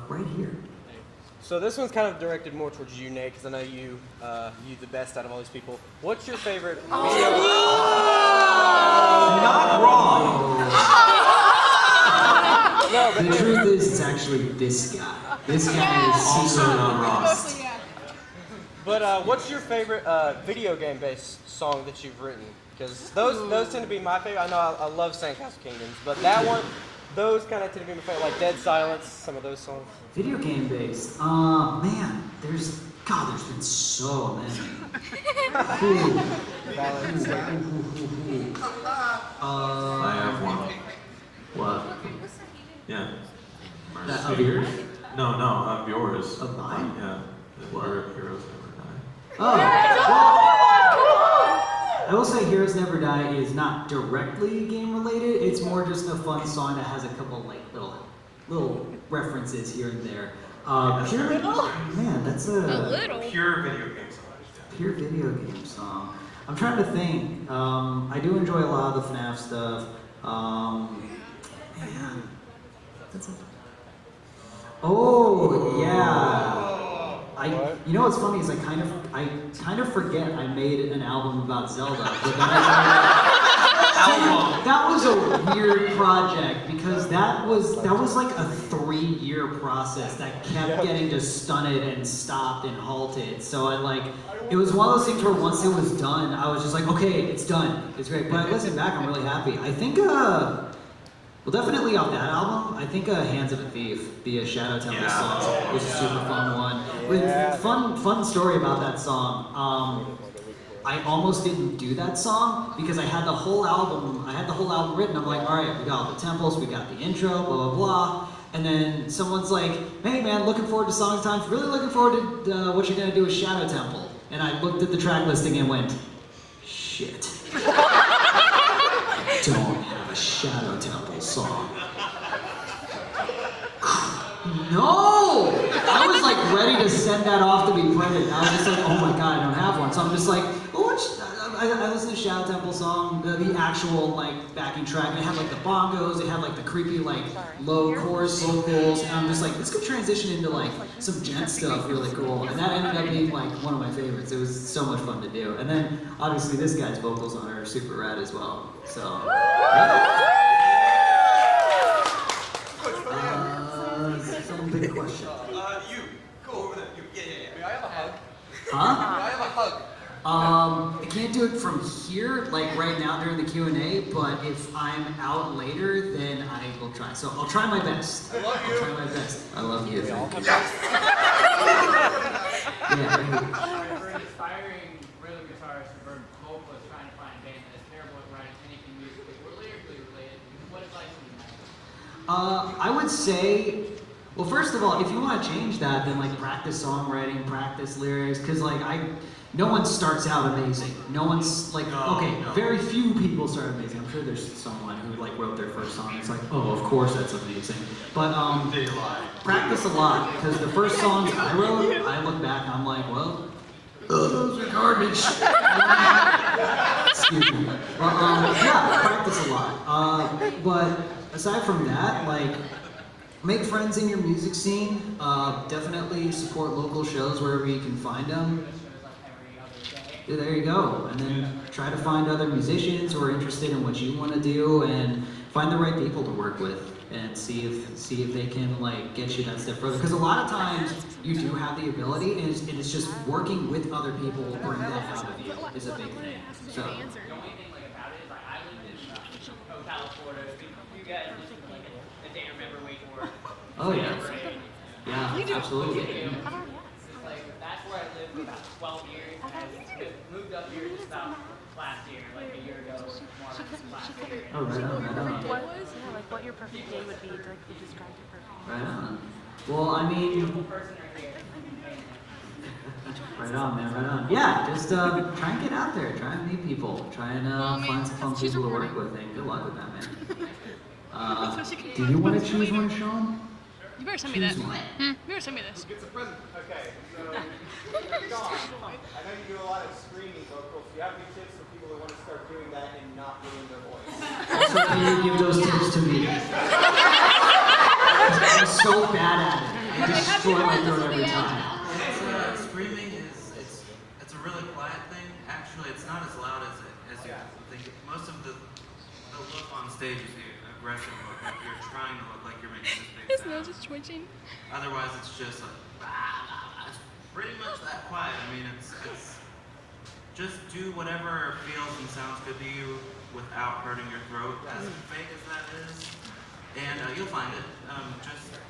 right here. So this one's kind of directed more towards you, Nate, because I know you the best out of all these people. What's your favorite video? Not wrong. No, but The truth is, it's actually this guy. This guy is Also super not wrong. But what's your favorite video game-based song that you've written? Because those tend to be my favorite. I know I love Sandcastle Kingdoms, but that one, those kind of tend to be my favorite, like Dead Silence, some of those songs. video game based. Man, there's been so many. Ooh. I have one. What? Yeah. That of yours? No, of yours. Of mine? Yeah. What? Heroes Never Die. Oh. Well, I will say Heroes Never Die is not directly game related. It's more just a fun song that has a couple like little references here and there. Purely, man, that's a little. Pure video game song. pure video game song. I'm trying to think. I do enjoy a lot of the FNAF stuff. Man, that's a... Oh yeah. You know what's funny is I kind of forget I made an album about Zelda, but then that was a weird project because that was like a 3-year process that kept getting just stunted and stopped and halted. So it was one of those things where once it was done, I was just like, okay, it's done, it's great. But I listen back, I'm really happy. I think well, definitely off that album, I think Hands of a Thief, the Shadow Temple song, was a super fun one. With fun story about that song. I almost didn't do that song because I had the whole album written. I'm like, all right, we got all the temples, we got the intro, blah, blah, blah. And then someone's like, hey man, looking forward to Songs Times, really looking forward to what you're gonna do with Shadow Temple. And I looked at the track listing and went, shit. Don't have a Shadow Temple song. No! I was like ready to send that off to be printed. I was just like, oh my god, I don't have one. So I'm just like, I listened to Shadow Temple song, the actual like backing track, and it had like the bongos, it had like the creepy like low chorus vocals, and I'm just like, this could transition into like some gent stuff really cool. And that ended up being like one of my favorites. It was so much fun to do. And then obviously this guy's vocals on it are super rad as well. So some big question. You. Go over there. Yeah. May I have a hug? Huh? May I have a hug? I can't do it from here, like right now during the Q&A, but if I'm out later, then I will try. So I'll try my best. I love you. I'll try my best. I love you. Yeah. For an aspiring rhythm guitarist or vocalist trying to find a band that is terrible at writing anything musically or lyrically related, what advice would you have? I would say, well, first of all, if you want to change that, then like practice songwriting, practice lyrics, because like no one starts out amazing. No one's like, very few people start amazing. I'm sure there's someone who like wrote their first song. It's like, oh, of course that's amazing. But practice a lot, because the first songs I wrote, I look back and I'm like, well, those are garbage. Excuse me. But yeah, practice a lot. But aside from that, like, make friends in your music scene. Definitely support local shows wherever you can find them. Yeah, there you go. And then try to find other musicians who are interested in what you want to do, and find the right people to work with, and see if they can like get you that step further. Because a lot of times you do have the ability, and it's just working with other people will bring that out of you is a big thing. So. The only thing like about it is like I lived in Ocala, Florida. You guys listen to like a day remember wait for. Oh yeah. Yeah, absolutely. It's like that's where I lived for about 12 years. And I moved up here just about last year, like a year ago. Last year. Oh, right on, right on. What was, like what your perfect day would be, like you described it perfectly. Right on. Well, I mean, Beautiful person right here. right on, man, right on. Yeah, just try and get out there, try and meet people, try and find some fun people to work with, and good luck with that, man. Do you want to choose one, Sean? You better send me that. Choose one. You better send me this. It's a present. Okay, so, Sean, I know you do a lot of screaming vocals. Do you have any tips for people who want to start doing that and not ruin their voice? So can you give those tips to me? I'm so bad at it. I I destroy my throat every time. Screaming is it's a really quiet thing. Actually, it's not as loud as you think. Most of the look on stage is the aggressive look, like you're trying to look like you're making this big His sound. nose is twitching. Otherwise, it's just like it's pretty much that quiet. I mean, it's just do whatever feels and sounds good to you without hurting your throat, as fake as that is, and you'll find it. Just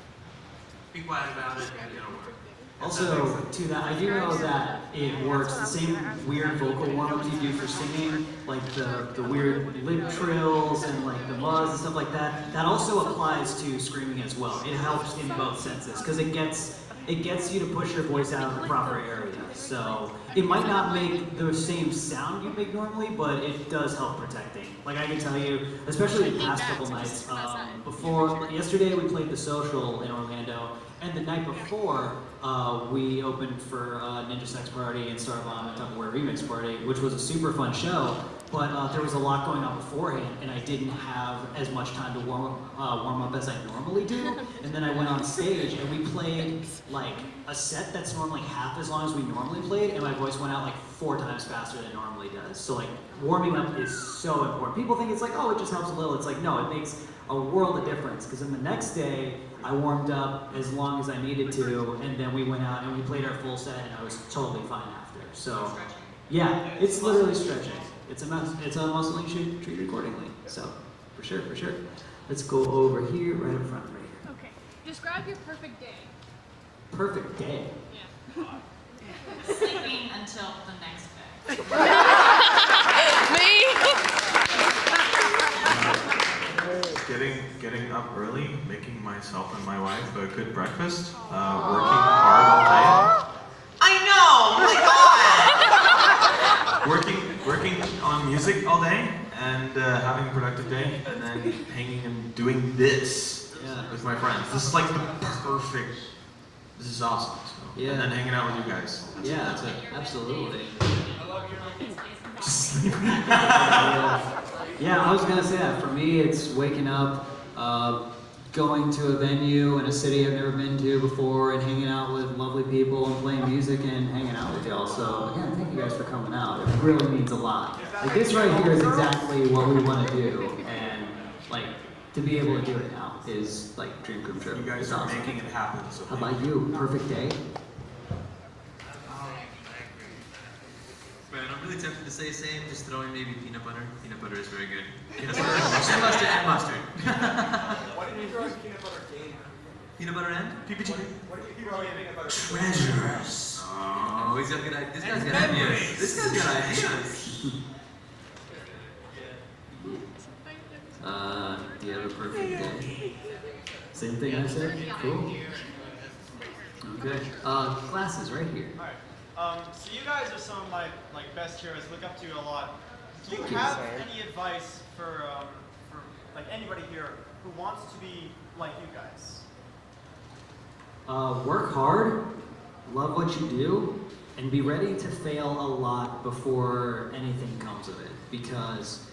be quiet about it, and it'll work. Also, to that, I do know that it works. The same weird vocal warm-ups you do for singing, like the weird lip trills and like the buzz and stuff like that, that also applies to screaming as well. It helps in both senses because it gets you to push your voice out of the proper area. So it might not make the same sound you make normally, but it does help protecting. Like I can tell you, especially the past couple nights, yesterday we played the Social in Orlando, and the night before we opened for Ninja Sex Party and Star Bomb and Tupperware Remix Party, which was a super fun show. But there was a lot going on beforehand, and I didn't have as much time to warm up as I normally do. And then I went on stage, and we played like a set that's normally half as long as we normally played, and my voice went out like 4 times faster than it normally does. So like warming up is so important. People think it's like, oh, it just helps a little. It's like, no, it makes a world of difference. Because then the next day, I warmed up as long as I needed to, and then we went out and we played our full set, and I was totally fine after. So yeah, it's literally stretching. It's a muscle you should treat accordingly. So, for sure. Let's go over here, right up front, right here. Okay. Describe your perfect day. Perfect day. Yeah. Sleeping until the next day. Getting up early, making myself and my wife a good breakfast, working hard all day. I know! Oh my god! Working on music all day and having a productive day, and then hanging and doing this with my friends. This is like the perfect. This is awesome. So. Yeah. And then hanging out with you guys. That's it. Absolutely. I love your Yeah, I was gonna say that. For me, it's waking up, going to a venue in a city I've never been to before, and hanging out with lovely people and playing music and hanging out with y'all. So again, thank you guys for coming out. It really means a lot. Like this right here is exactly what we want to do, and like to be able to do it now is like dream come true. You guys It's are awesome. making it happen. So How about you? Perfect day? Man, I'm really tempted to say same, just throwing maybe peanut butter. Peanut butter is very good. Yes. and mustard. Why didn't you throw in peanut butter game? Peanut butter and? PPG. What did you throw in peanut butter? treasures. Oh, he's got good ideas. This guy's got ideas. This guy's got ideas. Do you have a perfect day? Same thing I said? Cool. Okay. Glasses right here. Alright. So you guys are some of my best heroes. Look up to you a lot. Do you Thank you. have any advice for like anybody here who wants to be like you guys? Work hard, love what you do, and be ready to fail a lot before anything comes of it. Because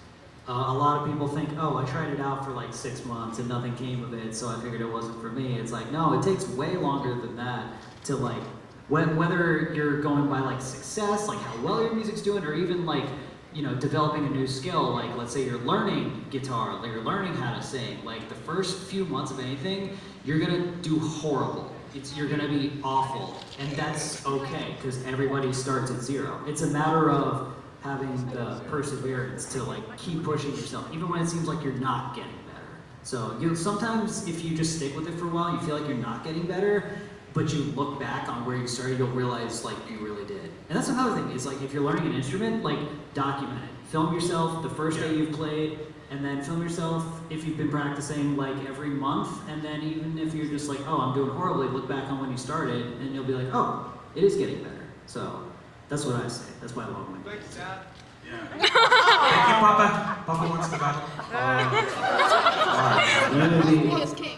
a lot of people think, oh, I tried it out for like 6 months and nothing came of it, so I figured it wasn't for me. It's like, no, it takes way longer than that to like, whether you're going by like success, like how well your music's doing, or even like, you know, developing a new skill, like let's say you're learning guitar, like you're learning how to sing, like the first few months of anything, you're gonna do horrible. You're gonna be awful, and that's okay, because everybody starts at 0. It's a matter of having the perseverance to like keep pushing yourself, even when it seems like you're not getting better. So sometimes if you just stick with it for a while, you feel like you're not getting better, but you look back on where you started, you'll realize like you really did. And that's another thing, is like if you're learning an instrument, like document it. Film yourself the first day you've played, and then film yourself if you've been practicing like every month, and then even if you're just like, oh, I'm doing horribly, look back on when you started, and you'll be like, oh, it is getting better. So that's what I say. That's my long way. Thanks, Dad. Yeah. Thank you, Papa. Papa wants to buy.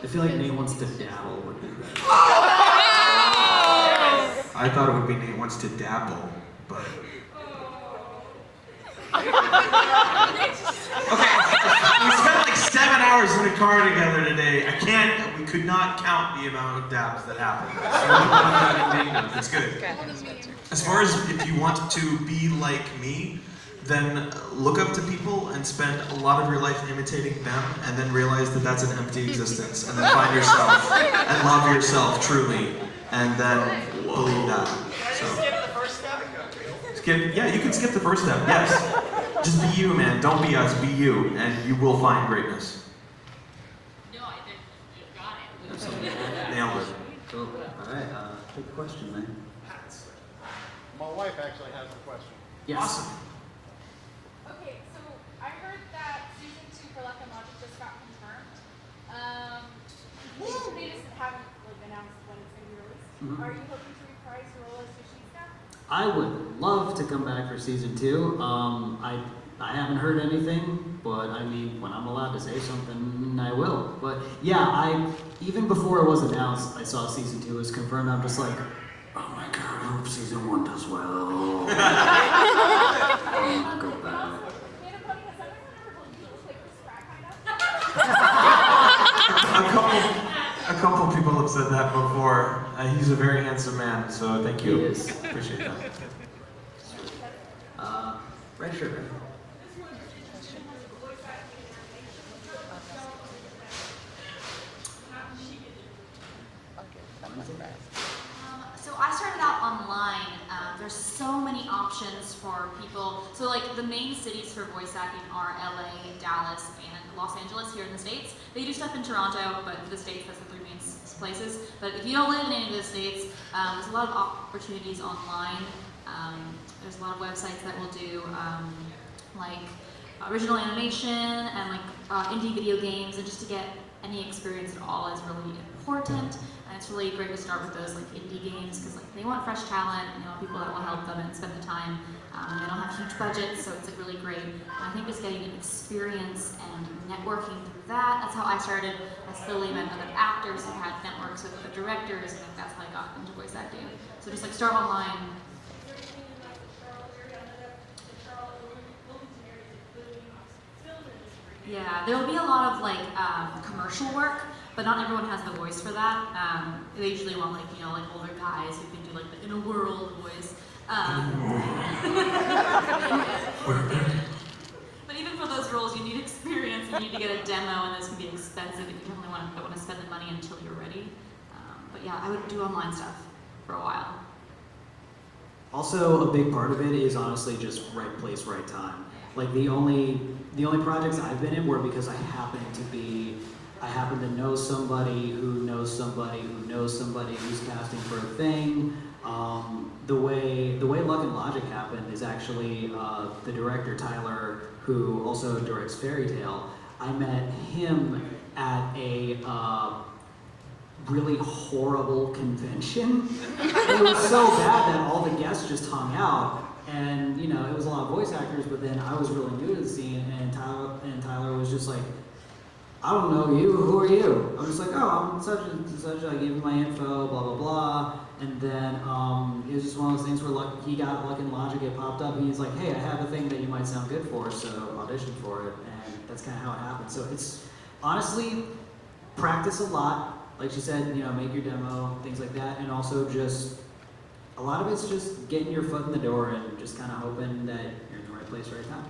I feel like Nate wants to dabble would be better. I thought it would be Nate wants to dabble, but. Okay, we spent like 7 hours hours in a car together today. We could not count the amount of dabs that happened. So, it's good. As far as if you want to be like me, then look up to people and spend a lot of your life imitating them, and then realize that that's an empty existence, and then find yourself and love yourself truly, and then believe that. So, Skip the first step. yeah, you can skip the first step. Yes, just be you, man. Don't be us. Be you, and you will find greatness. No, I did. You got it. Nailed it. Cool. All right, take a question, man. My wife actually has a question. Yes. Awesome. Okay, so I heard that season 2 for Luck and Logic just got confirmed. They just haven't announced when it's going to be released. Mhm. Are you hoping to reprise your role as Yoshida? I would love to come back for season 2. I haven't heard anything, but I mean, when I'm allowed to say something, I will. But yeah, even before it was announced, I saw season 2 was confirmed. I'm just like, oh my god, I hope season 1 does well. I wanna go back. Nana Pony, has everyone ever told you to look like Chris Pratt, kind of? A couple people have said that before. He's a very handsome man, so thank you. He is. Appreciate that. Right, sure. So I started out online. There's so many options for people. So like the main cities for voice acting are LA, Dallas, and Los Angeles here in the States. They do stuff in Toronto, but for the States, that's the 3 main places. But if you don't live in any of the States, there's a lot of opportunities online. There's a lot of websites that will do like original animation and like indie video games, and just to get any experience at all is really important. And it's really great to start with those like indie games because like they want fresh talent and they want people that will help them and spend the time. They don't have huge budgets, so it's like really great. And I think just getting experience and networking through that. That's how I started. I slowly met other actors who had networks with the directors, and that's how I got into voice acting. So just like start online. Yeah, there will be a lot of like commercial work, but not everyone has the voice for that. They usually want like like older guys who can do like the in a world voice. But even for those roles, you need experience. You need to get a demo, and this can be expensive. If you definitely don't want to spend the money until you're ready. But yeah, I would do online stuff for a while. Also, a big part of it is honestly just right place, right time. Like the only projects I've been in were because I happen to know somebody who knows somebody who knows somebody who's casting for a thing. The way Luck and Logic happened is actually the director Tyler, who also directs Fairy Tale. I met him at a really horrible convention. It was so bad that all the guests just hung out. And it was a lot of voice actors, but then I was really new to the scene, and Tyler was just like, I don't know you, who are you? I was just like, oh, I'm such and such, I gave him my info, blah, blah, blah. And then it was just one of those things where he got Luck and Logic, it popped up, and he's like, hey, I have a thing that you might sound good for, so audition for it. And that's kind of how it happened. So it's, honestly, practice a lot. Like she said, make your demo, things like that, and also just, a lot of it's just getting your foot in the door and just kind of hoping that you're in the right place, right time.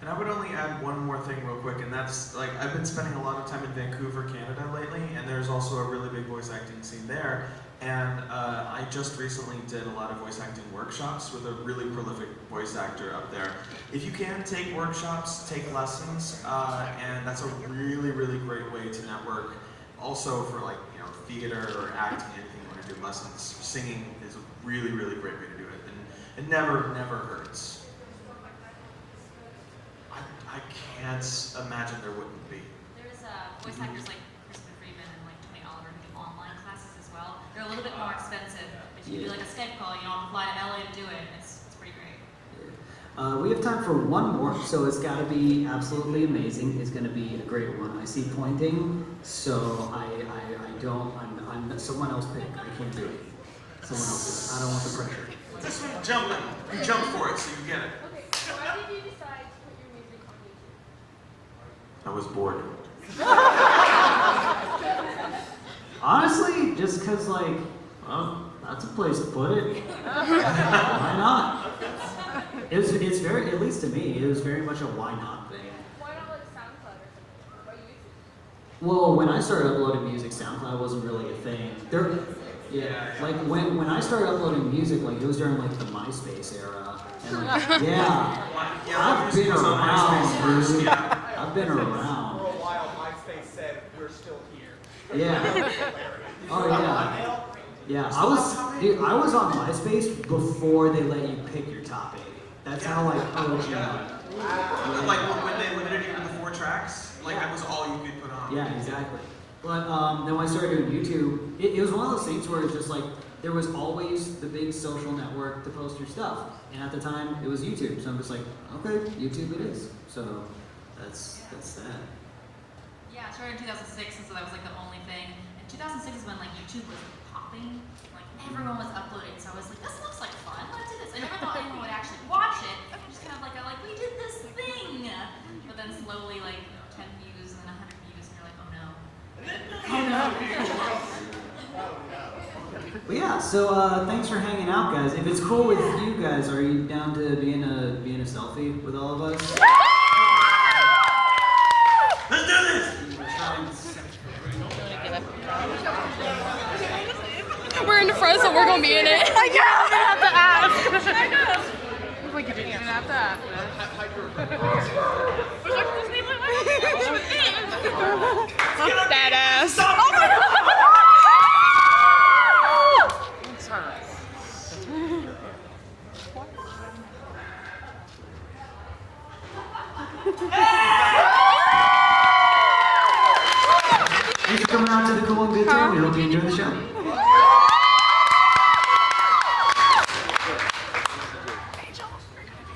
And I would only add one more thing real quick, and that's like I've been spending a lot of time in Vancouver, Canada lately, and there's also a really big voice acting scene there. And I just recently did a lot of voice acting workshops with a really prolific voice actor up there. If you can take workshops, take lessons, and that's a really, really great way to network. Also for like theater or acting, anything you want to do lessons, singing is a really, really great way to do it, and it never hurts. I can't imagine there wouldn't be. There's voice actors like Kristen Freeman and like Tony Oliver who do online classes as well. They're a little bit more expensive, but you can do like a Skype call. You don't have to fly to LA to do it. It's pretty great. We have time for one more, so it's got to be absolutely amazing. It's going to be a great one. I see pointing, so I'm someone else pick. I can't do it. Someone else. I don't want the pressure. This one jumping. You jump for it, so you get it. Okay, so why did you decide to put your music on YouTube? I was bored. Honestly, just because, like, well, that's a place to put it. Why not? It's very, at least to me, it was very much a why not thing. Why not like SoundCloud or something? Why YouTube? Well, when I started uploading music, SoundCloud wasn't really a thing. Like when I started uploading music, like it was during like the MySpace era. And like, I've been around, dude. Yeah. I've been around. For a while, MySpace said, we're still here. Yeah. Oh yeah. Yeah, I was on MySpace before they let you pick your top 8. That's how like OG. Like when they limited you to the 4 tracks, like that was all you could put on. Yeah, exactly. But then when I started doing YouTube, it was one of those things where it's just like there was always the big social network to post your stuff, and at the time it was YouTube. So I'm just like, okay, YouTube it is. So that's that. Yeah, I started in 2006, and so that was like the only thing. And 2006 is when like YouTube was popping, like everyone was uploading. So I was like, this looks like fun. Let's do this. I never thought anyone would actually watch it. Just kind of like, we did this thing. But then slowly, like 10 views and then 100 views, and you're like, oh no. But yeah, so thanks for hanging out, guys. If it's cool with you guys, are you down to be in a selfie with all of us? Let's do this! We're in the front, so we're gonna be in it. I know. I'm gonna have to ask. I know. Like you didn't even have to ask. Badass. Oh my God.